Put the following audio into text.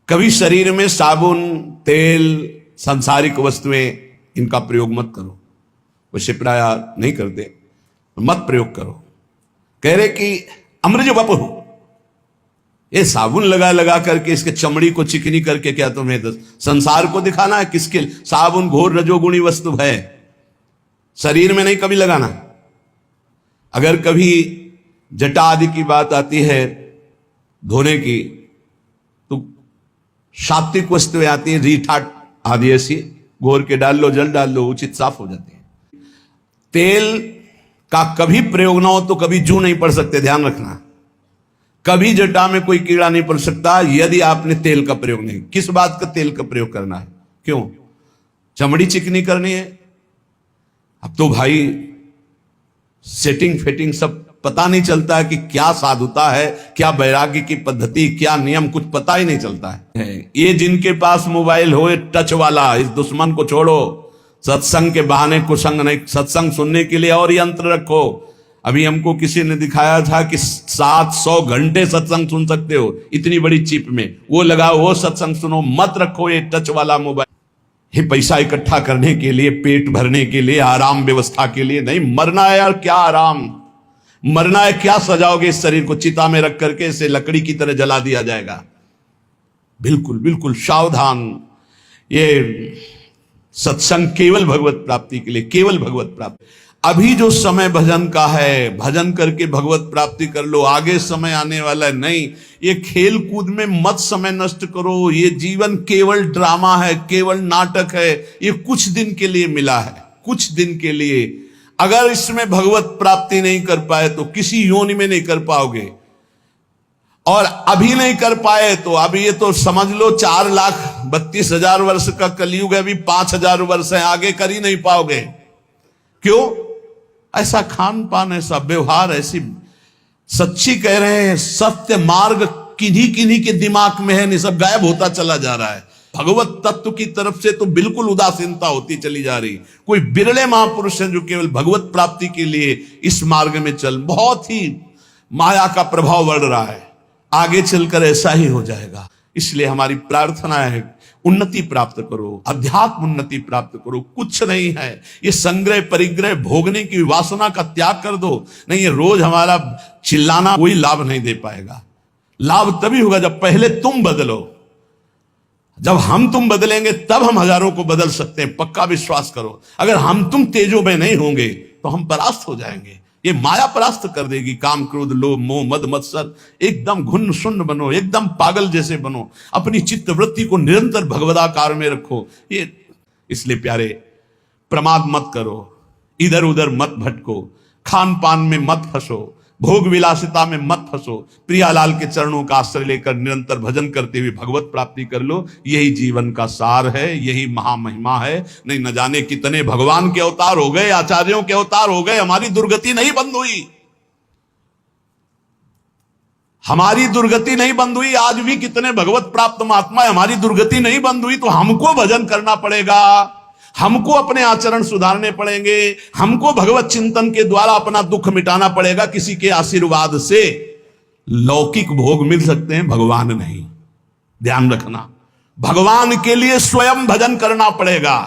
कभी शरीर में साबुन, तेल, सांसारिक वस्तुएं इनका प्रयोग मत करो। वैसे प्राय नहीं करते, मत प्रयोग करो। कह रहे कि अमृज वपु, ये साबुन लगा लगा करके इसके चमड़ी को चिकनी करके क्या तुम्हें संसार को दिखाना है? किसके? साबुन घोर रजोगुणी वस्तु है, शरीर में नहीं कभी लगाना। अगर कभी जटा आदि की बात आती है धोने की, तो सात्विक वस्तुएं आती है, रीठा आदि ऐसी घोर के डाल लो, जल डाल लो, उचित साफ हो जाती है। तेल का कभी प्रयोग ना हो तो कभी जू नहीं पड़ सकते, ध्यान रखना। कभी जटा में कोई कीड़ा नहीं पड़ सकता यदि आपने तेल का प्रयोग नहीं। किस बात का तेल का प्रयोग करना है? क्यों? चमड़ी चिकनी करनी है। अब तो भाई सेटिंग फेटिंग सब पता नहीं चलता है कि क्या साधुता है, क्या वैराग्य की पद्धति, क्या नियम, कुछ पता ही नहीं चलता है। ये जिनके पास मोबाइल हो, टच वाला, इस दुश्मन को छोड़ो। सत्संग के बहाने कुसंग नहीं, सत्संग सुनने के लिए और यंत्र रखो। अभी हमको किसी ने दिखाया था कि 700 घंटे सत्संग सुन सकते हो इतनी बड़ी चिप में, वो लगाओ, वो सत्संग सुनो। मत रखो ये टच वाला मोबाइल। ये पैसा इकट्ठा करने के लिए, पेट भरने के लिए, आराम व्यवस्था के लिए नहीं। मरना है यार, क्या आराम? मरना है, क्या सजाओगे इस शरीर को? चिता में रख करके इसे लकड़ी की तरह जला दिया जाएगा। बिल्कुल बिल्कुल सावधान। ये सत्संग केवल भगवत प्राप्ति के लिए, केवल भगवत प्राप्ति। अभी जो समय भजन का है, भजन करके भगवत प्राप्ति कर लो, आगे समय आने वाला है नहीं। ये खेल कूद में मत समय नष्ट करो। ये जीवन केवल ड्रामा है, केवल नाटक है। ये कुछ दिन के लिए मिला है, कुछ दिन के लिए। अगर इसमें भगवत प्राप्ति नहीं कर पाए तो किसी योनि में नहीं कर पाओगे, और अभी नहीं कर पाए तो अब ये तो समझ लो 4,32,000 वर्ष का कलयुग है, अभी 5,000 वर्ष है, आगे कर ही नहीं पाओगे। क्यों? ऐसा खान पान, ऐसा व्यवहार, ऐसी सच्ची कह रहे हैं सत्य मार्ग किन्हीं किन्हीं के दिमाग में है, नहीं सब गायब होता चला जा रहा है। भगवत तत्व की तरफ से तो बिल्कुल उदासीनता होती चली जा रही। कोई बिरले महापुरुष हैं जो केवल भगवत प्राप्ति के लिए इस मार्ग में चल। बहुत ही माया का प्रभाव बढ़ रहा है, आगे चलकर ऐसा ही हो जाएगा। इसलिए हमारी प्रार्थना है, उन्नति प्राप्त करो, अध्यात्म उन्नति प्राप्त करो। कुछ नहीं है ये संग्रह परिग्रह भोगने की वासना का त्याग कर दो। नहीं, ये रोज हमारा चिल्लाना कोई लाभ नहीं दे पाएगा। लाभ तभी होगा जब पहले तुम बदलो। जब हम तुम बदलेंगे तब हम हजारों को बदल सकते हैं, पक्का विश्वास करो। अगर हम तुम तेजो में नहीं होंगे तो हम परास्त हो जाएंगे। ये माया परास्त कर देगी। काम, क्रोध, लोभ, मोह, मद, मत्सर, एकदम घुन्न शून्य बनो, एकदम पागल जैसे बनो। अपनी चित्त वृत्ति को निरंतर भगवदाकार में रखो। ये इसलिए प्यारे, प्रमाद मत करो, इधर उधर मत भटको, खान पान में मत फंसो, भोग विलासिता में मत फंसो। प्रियालाल के चरणों का आश्रय लेकर निरंतर भजन करते हुए भगवत प्राप्ति कर लो। यही जीवन का सार है, यही महामहिमा है। नहीं, न जाने कितने भगवान के अवतार हो गए, आचार्यों के अवतार हो गए, हमारी दुर्गति नहीं बंद हुई। हमारी दुर्गति नहीं बंद हुई। आज भी कितने भगवत प्राप्त महात्मा है, हमारी दुर्गति नहीं बंद हुई। तो हमको भजन करना पड़ेगा, हमको अपने आचरण सुधारने पड़ेंगे, हमको भगवत चिंतन के द्वारा अपना दुख मिटाना पड़ेगा। किसी के आशीर्वाद से लौकिक भोग मिल सकते हैं, भगवान नहीं। ध्यान रखना, भगवान के लिए स्वयं भजन करना पड़ेगा।